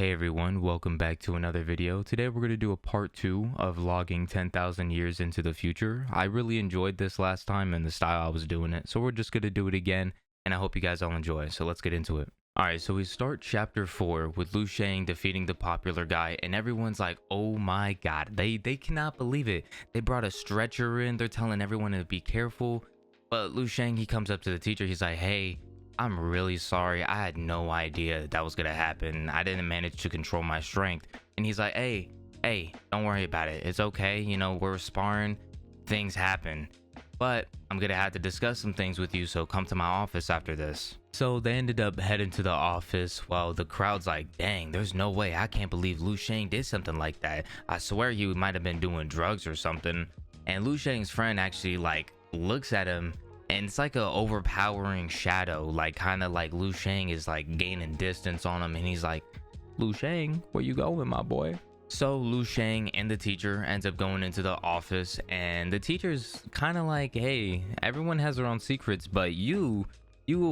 Hey everyone, welcome back to another video. Today we're going to do a part 2 of logging 10,000 years into the future. I really enjoyed this last time and the style I was doing it, so we're just going to do it again, and I hope you guys all enjoy. So let's get into it. Alright, so we start chapter 4 with Lu Sheng defeating the popular guy, and everyone's like, oh my god, they cannot believe it. They brought a stretcher in, they're telling everyone to be careful, but Lu Sheng, he comes up to the teacher, he's like, hey, I'm really sorry. I had no idea that was gonna happen. I didn't manage to control my strength. And he's like, hey, don't worry about it. It's okay. You know, we're sparring. Things happen. But I'm gonna have to discuss some things with you, so come to my office after this. So they ended up heading to the office while the crowd's like, dang, there's no way. I can't believe Lu Sheng did something like that. I swear he might have been doing drugs or something. And Lu Sheng's friend actually like looks at him, and it's like a overpowering shadow, like kind of like Lu Sheng is like gaining distance on him, and he's like, Lu Sheng, where you going, my boy? So Lu Sheng and the teacher ends up going into the office, and the teacher's kind of like, hey, everyone has their own secrets, but you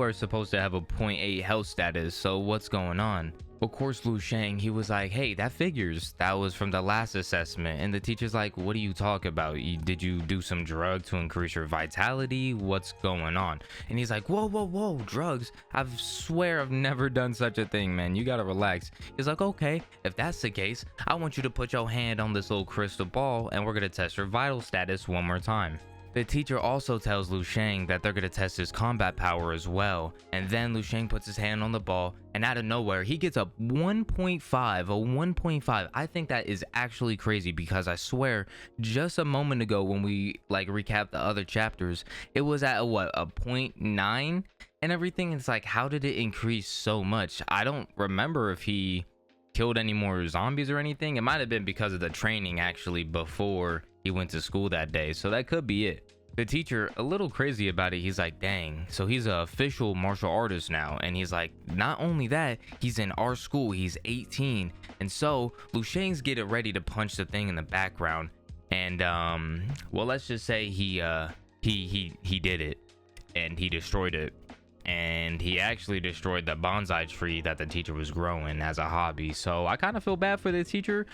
are supposed to have a 0.8 health status, so what's going on? Of course, Lu Sheng, he was like, hey, that figures. That was from the last assessment. And the teacher's like, what do you talk about? Did you do some drug to increase your vitality? What's going on? And he's like, whoa, drugs? I swear I've never done such a thing, man. You gotta relax. He's like, okay, if that's the case, I want you to put your hand on this little crystal ball, and we're gonna test your vital status one more time. The teacher also tells Lu Sheng that they're going to test his combat power as well, and then Lu Sheng puts his hand on the ball, and out of nowhere he gets a 1.5. I think that is actually crazy, because I swear just a moment ago when we like recapped the other chapters, it was at a 0.9 and everything. It's like, how did it increase so much? I don't remember if he killed any more zombies or anything. It might have been because of the training actually before he went to school that day, so that could be it. The teacher, a little crazy about it, he's like, dang, so he's an official martial artist now. And he's like, not only that, he's in our school, he's 18. And so Lu Sheng's getting ready to punch the thing in the background, and well, let's just say he did it, and he destroyed it. And he actually destroyed the bonsai tree that the teacher was growing as a hobby. So I kind of feel bad for the teacher,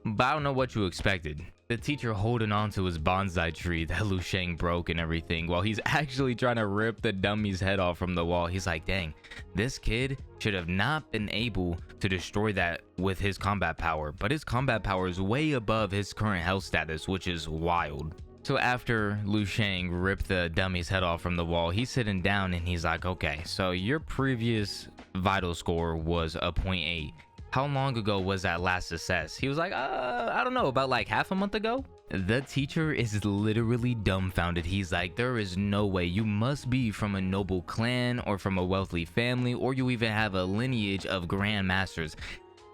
but I don't know what you expected. The teacher holding on to his bonsai tree that Lu Sheng broke and everything, while he's actually trying to rip the dummy's head off from the wall. He's like, dang, this kid should have not been able to destroy that with his combat power. But his combat power is way above his current health status, which is wild. So after Lu Sheng ripped the dummy's head off from the wall, he's sitting down and he's like, okay, so your previous vital score was a 0.8. How long ago was that last assess? He was like, I don't know, about like half a month ago. The teacher is literally dumbfounded. He's like, there is no way. You must be from a noble clan or from a wealthy family, or you even have a lineage of grandmasters.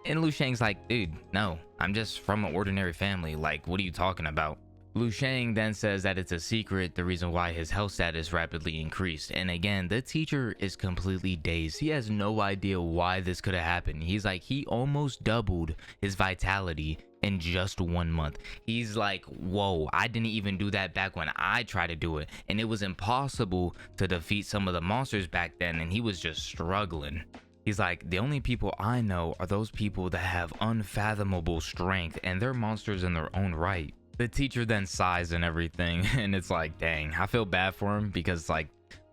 And Lu Sheng's like, dude, no, I'm just from an ordinary family. Like, what are you talking about? Lu Sheng then says that it's a secret, the reason why his health status rapidly increased. And again, the teacher is completely dazed. He has no idea why this could have happened. He's like, he almost doubled his vitality in just 1 month. He's like, whoa, I didn't even do that back when I tried to do it. And it was impossible to defeat some of the monsters back then, and he was just struggling. He's like, the only people I know are those people that have unfathomable strength, and they're monsters in their own right. The teacher then sighs and everything, and it's like, dang, I feel bad for him, because like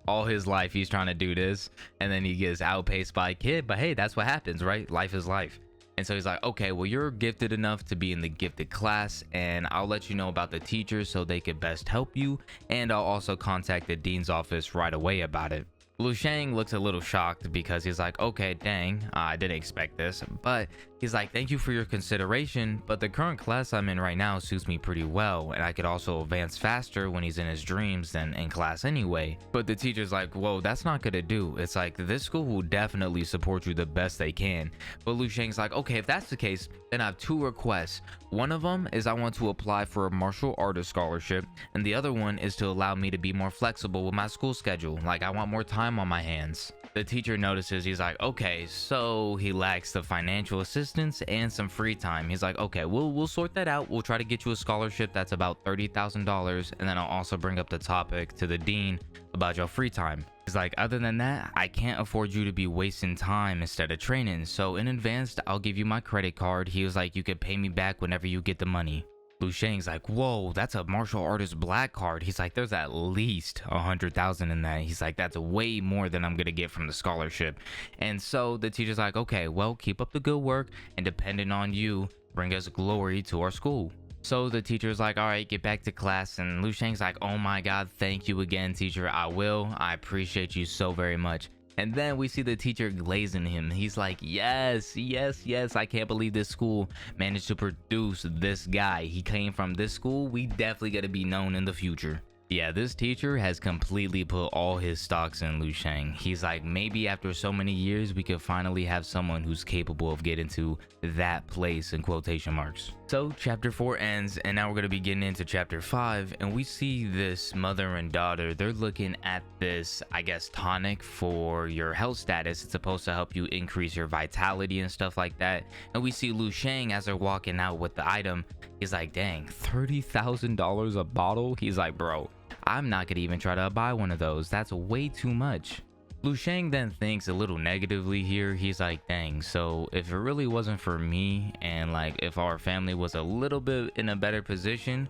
all his life he's trying to do this, and then he gets outpaced by a kid. But hey, that's what happens, right? Life is life. And so he's like, okay, well, you're gifted enough to be in the gifted class, and I'll let you know about the teachers so they could best help you, and I'll also contact the dean's office right away about it. Lu Sheng looks a little shocked, because he's like, okay, dang, I didn't expect this. But he's like, thank you for your consideration, but the current class I'm in right now suits me pretty well, and I could also advance faster when he's in his dreams than in class anyway. But the teacher's like, whoa, that's not gonna do. It's like, this school will definitely support you the best they can. But Lu Sheng's like, okay, if that's the case, then I have 2 requests. One of them is I want to apply for a martial artist scholarship, and the other one is to allow me to be more flexible with my school schedule. Like, I want more time on my hands. The teacher notices, he's like, okay, so he lacks the financial assistance and some free time. He's like, okay, we'll sort that out. We'll try to get you a scholarship that's about $30,000, and then I'll also bring up the topic to the dean about your free time. He's like, other than that, I can't afford you to be wasting time instead of training. So in advance, I'll give you my credit card. He was like, you could pay me back whenever you get the money. Lu Sheng's like, whoa, that's a martial artist black card. He's like, there's at least 100,000 in that. He's like, that's way more than I'm gonna get from the scholarship. And so the teacher's like, okay, well, keep up the good work, and depending on you, bring us glory to our school. So the teacher's like, all right, get back to class. And Lu Sheng's like, oh my god, thank you again, teacher. I will. I appreciate you so very much. And then we see the teacher glazing him. He's like, yes, yes, yes. I can't believe this school managed to produce this guy. He came from this school. We definitely got to be known in the future. Yeah, this teacher has completely put all his stocks in Lu Sheng. He's like, maybe after so many years, we could finally have someone who's capable of getting to that place in quotation marks. So chapter 4 ends, and now we're going to be getting into chapter 5, and we see this mother and daughter. They're looking at this, I guess, tonic for your health status. It's supposed to help you increase your vitality and stuff like that. And we see Lu Sheng as they're walking out with the item. He's like, dang, $30,000 a bottle? He's like, bro, I'm not gonna even try to buy one of those. That's way too much. Lu Sheng then thinks a little negatively here. He's like, dang, so if it really wasn't for me, and like if our family was a little bit in a better position,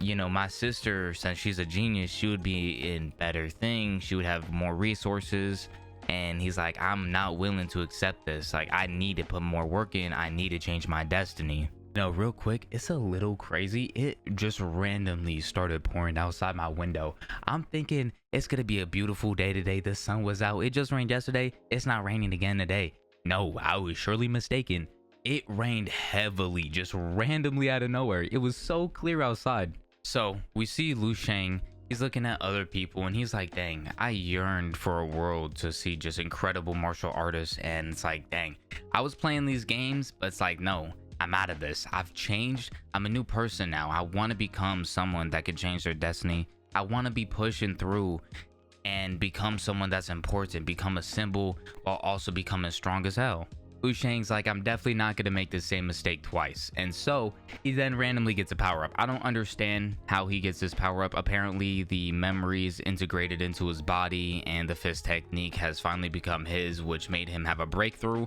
you know, my sister, since she's a genius, she would be in better things. She would have more resources. And he's like, I'm not willing to accept this. Like, I need to put more work in. I need to change my destiny. No, real quick, it's a little crazy. It just randomly started pouring outside my window. I'm thinking it's gonna be a beautiful day today. The sun was out. It just rained yesterday. It's not raining again today. No, I was surely mistaken. It rained heavily, just randomly out of nowhere. It was so clear outside. So we see Lu Sheng. He's looking at other people and he's like, dang, I yearned for a world to see just incredible martial artists. And it's like, dang, I was playing these games, but it's like, no, I'm out of this. I've changed. I'm a new person now. I want to become someone that could change their destiny. I want to be pushing through and become someone that's important, become a symbol while also becoming strong as hell. Lu Sheng's like, I'm definitely not going to make the same mistake twice. And so he then randomly gets a power up. I don't understand how he gets this power up. Apparently the memories integrated into his body and the fist technique has finally become his, which made him have a breakthrough.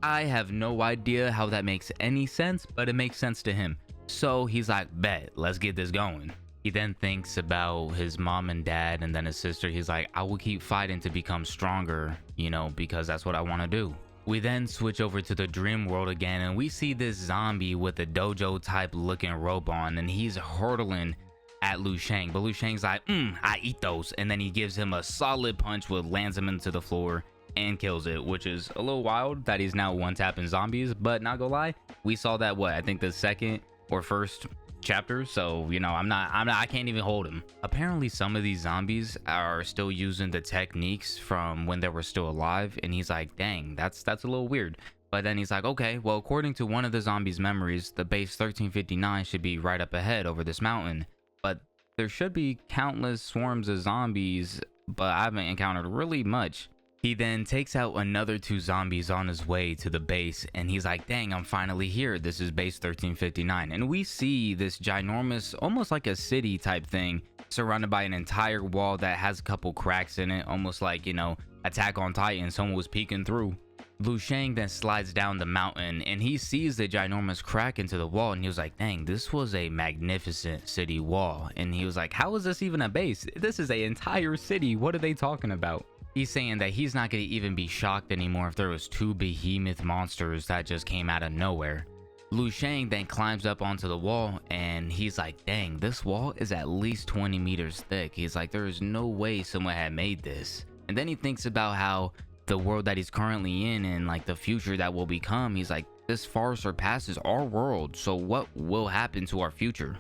I have no idea how that makes any sense, but it makes sense to him. So he's like, bet, let's get this going. He then thinks about his mom and dad and then his sister. He's like, I will keep fighting to become stronger, you know, because that's what I want to do. We then switch over to the dream world again, and we see this zombie with a dojo type looking robe on, and he's hurtling at Lu Sheng. But Lu Sheng's like, I eat those. And then he gives him a solid punch which lands him into the floor and kills it, which is a little wild that he's now one tapping zombies. But not gonna lie, we saw that, what, I think the second or first chapter, so you know, I can't even hold him. Apparently some of these zombies are still using the techniques from when they were still alive, and he's like, dang, that's a little weird. But then he's like, okay, well, according to one of the zombies' memories, the base 1359 should be right up ahead over this mountain, but there should be countless swarms of zombies, but I haven't encountered really much. He then takes out another 2 zombies on his way to the base, and he's like, dang, I'm finally here. This is base 1359. And we see this ginormous, almost like a city type thing, surrounded by an entire wall that has a couple cracks in it, almost like, you know, Attack on Titan, someone was peeking through. Lu Sheng then slides down the mountain, and he sees the ginormous crack into the wall, and he was like, dang, this was a magnificent city wall. And he was like, how is this even a base? This is an entire city. What are they talking about? He's saying that he's not going to even be shocked anymore if there was 2 behemoth monsters that just came out of nowhere. Lu Sheng then climbs up onto the wall, and he's like, dang, this wall is at least 20 meters thick. He's like, there is no way someone had made this. And then he thinks about how the world that he's currently in and like the future that will become. He's like, this far surpasses our world, so what will happen to our future?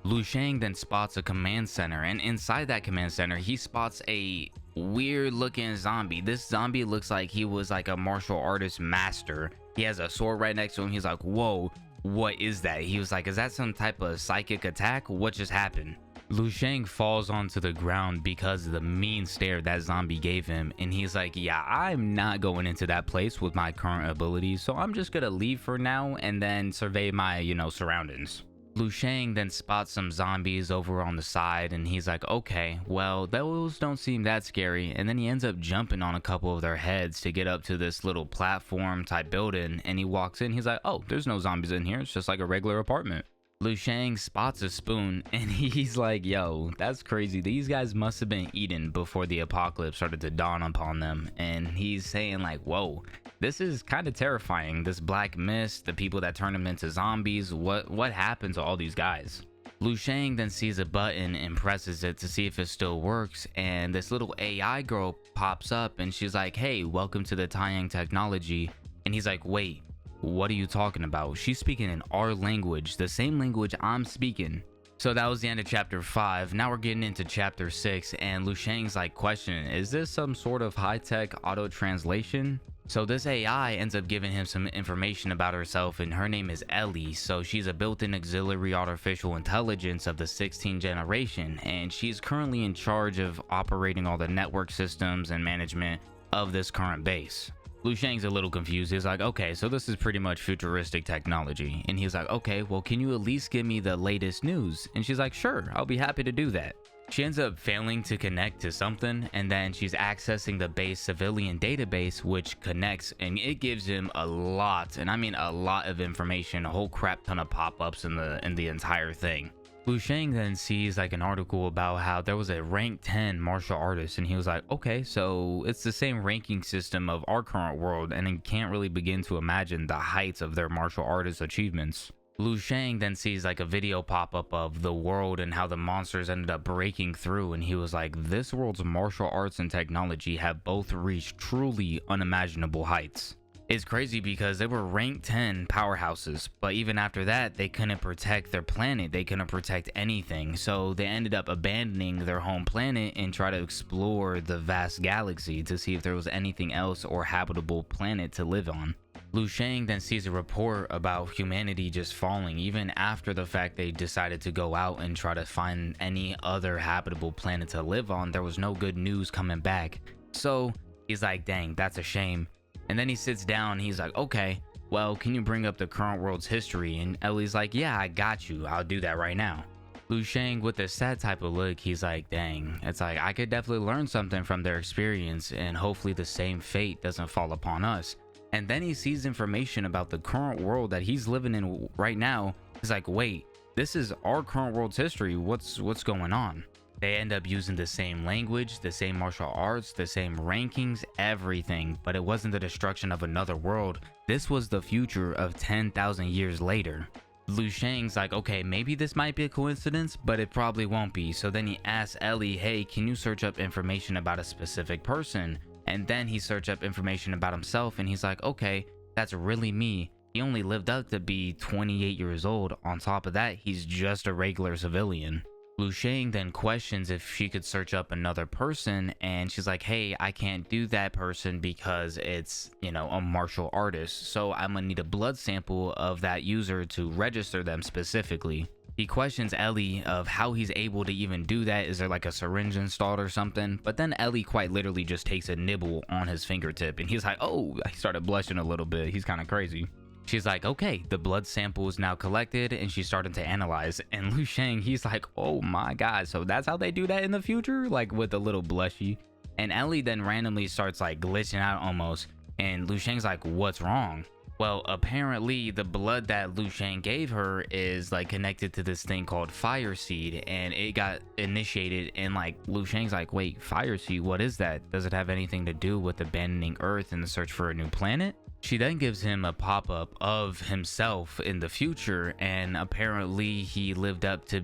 Lu Sheng then spots a command center, and inside that command center he spots a weird looking zombie. This zombie looks like he was like a martial artist master. He has a sword right next to him. He's like, whoa, what is that? He was like, is that some type of psychic attack? What just happened? Lu Sheng falls onto the ground because of the mean stare that zombie gave him, and he's like, yeah, I'm not going into that place with my current abilities, so I'm just gonna leave for now and then survey my, you know, surroundings. Lu Sheng then spots some zombies over on the side, and he's like, okay, well, those don't seem that scary. And then he ends up jumping on a couple of their heads to get up to this little platform type building, and he walks in. He's like, oh, there's no zombies in here. It's just like a regular apartment. Lu Sheng spots a spoon, and he's like, yo, that's crazy. These guys must have been eaten before the apocalypse started to dawn upon them. And he's saying like, whoa, this is kind of terrifying. This black mist, the people that turn them into zombies, what happened to all these guys? Lu Sheng then sees a button and presses it to see if it still works, and this little AI girl pops up, and she's like, hey, welcome to the Taiyang technology. And he's like, wait, what are you talking about? She's speaking in our language, the same language I'm speaking. So that was the end of chapter 5. Now we're getting into chapter 6, and Lu Sheng's like questioning, is this some sort of high-tech auto translation? So this AI ends up giving him some information about herself, and her name is Ellie. So she's a built-in auxiliary artificial intelligence of the 16th generation, and she's currently in charge of operating all the network systems and management of this current base. Lu Sheng's a little confused. He's like, okay, so this is pretty much futuristic technology. And he's like, okay, well, can you at least give me the latest news? And she's like, sure, I'll be happy to do that. She ends up failing to connect to something, and then she's accessing the base civilian database, which connects, and it gives him a lot, and I mean a lot of information, a whole crap ton of pop-ups in the entire thing. Lu Sheng then sees like an article about how there was a rank 10 martial artist, and he was like, okay, so it's the same ranking system of our current world, and he can't really begin to imagine the heights of their martial artist achievements. Lu Sheng then sees like a video pop up of the world and how the monsters ended up breaking through, and he was like, this world's martial arts and technology have both reached truly unimaginable heights. It's crazy because they were ranked 10 powerhouses, but even after that, they couldn't protect their planet. They couldn't protect anything. So they ended up abandoning their home planet and try to explore the vast galaxy to see if there was anything else or habitable planet to live on. Lu Sheng then sees a report about humanity just falling, even after the fact they decided to go out and try to find any other habitable planet to live on. There was no good news coming back. So he's like, dang, that's a shame. And then he sits down, he's like, okay, well, can you bring up the current world's history? And Ellie's like, yeah, I got you. I'll do that right now. Lu Sheng, with a sad type of look, he's like, dang, it's like, I could definitely learn something from their experience, and hopefully the same fate doesn't fall upon us. And then he sees information about the current world that he's living in right now. He's like, wait, this is our current world's history. What's going on? They end up using the same language, the same martial arts, the same rankings, everything, but it wasn't the destruction of another world. This was the future of 10,000 years later. Lu Sheng's like, okay, maybe this might be a coincidence, but it probably won't be. So then he asks Ellie, hey, can you search up information about a specific person? And then he searched up information about himself, and he's like, okay, that's really me. He only lived up to be 28 years old. On top of that, he's just a regular civilian. Lu Sheng then questions if she could search up another person, and she's like, hey, I can't do that person because it's, a martial artist, so I'm gonna need a blood sample of that user to register them specifically. He questions Ellie of how he's able to even do that. Is there like a syringe installed or something? But then Ellie quite literally just takes a nibble on his fingertip, and he's like, oh, he started blushing a little bit. He's kind of crazy. She's like, okay, the blood sample is now collected, and she's starting to analyze. And Lu Sheng, he's like, oh my god, so that's how they do that in the future? Like with a little blushy. And Ellie then randomly starts like glitching out almost, and Lu Sheng's like, what's wrong? Well, apparently the blood that Lu Sheng gave her is like connected to this thing called fire seed, and it got initiated, and like Lu Sheng's like, wait, fire seed, what is that? Does it have anything to do with abandoning Earth in the search for a new planet? She then gives him a pop-up of himself in the future, and apparently he lived up to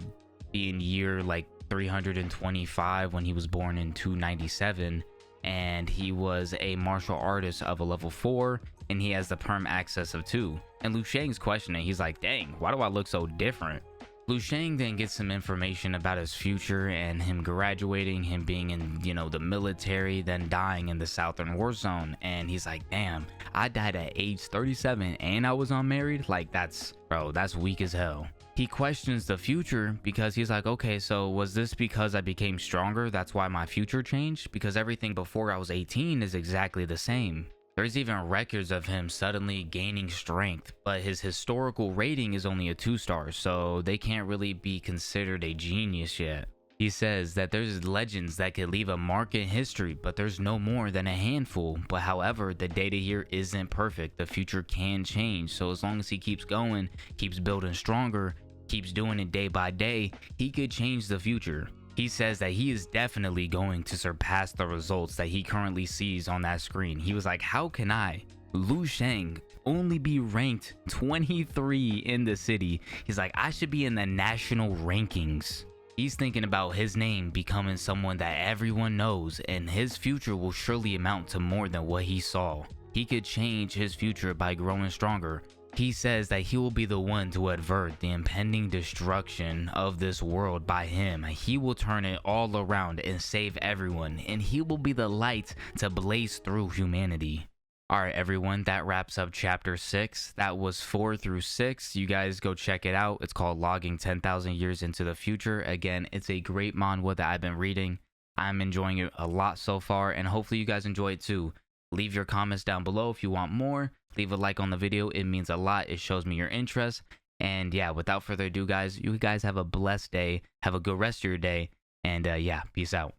being year like 325 when he was born in 297, and he was a martial artist of a level 4, and he has the perm access of 2. And Lu Sheng's questioning, he's like, dang, why do I look so different? Lu Sheng then gets some information about his future and him graduating, him being in, the military, then dying in the Southern War Zone. And he's like, damn, I died at age 37 and I was unmarried? Like, that's weak as hell. He questions the future because he's like, okay, so was this because I became stronger? That's why my future changed? Because everything before I was 18 is exactly the same. There's even records of him suddenly gaining strength, but his historical rating is only a 2 star, so they can't really be considered a genius yet. He says that there's legends that could leave a mark in history, but there's no more than a handful. But however, the data here isn't perfect. The future can change, so as long as he keeps going, keeps building stronger, keeps doing it day by day, he could change the future. He says that he is definitely going to surpass the results that he currently sees on that screen. He was like, how can I, Lu Sheng, only be ranked 23 in the city? He's like, I should be in the national rankings. He's thinking about his name becoming someone that everyone knows, and his future will surely amount to more than what he saw. He could change his future by growing stronger. He says that he will be the one to avert the impending destruction of this world by him. He will turn it all around and save everyone, and he will be the light to blaze through humanity. Alright everyone, that wraps up chapter 6. That was 4 through 6. You guys go check it out. It's called Logging 10,000 Years into the Future. Again, it's a great manhwa that I've been reading. I'm enjoying it a lot so far, and hopefully you guys enjoy it too. Leave your comments down below if you want more. Leave a like on the video. It means a lot. It shows me your interest. And yeah, without further ado guys, you guys have a blessed day. Have a good rest of your day. And yeah, peace out.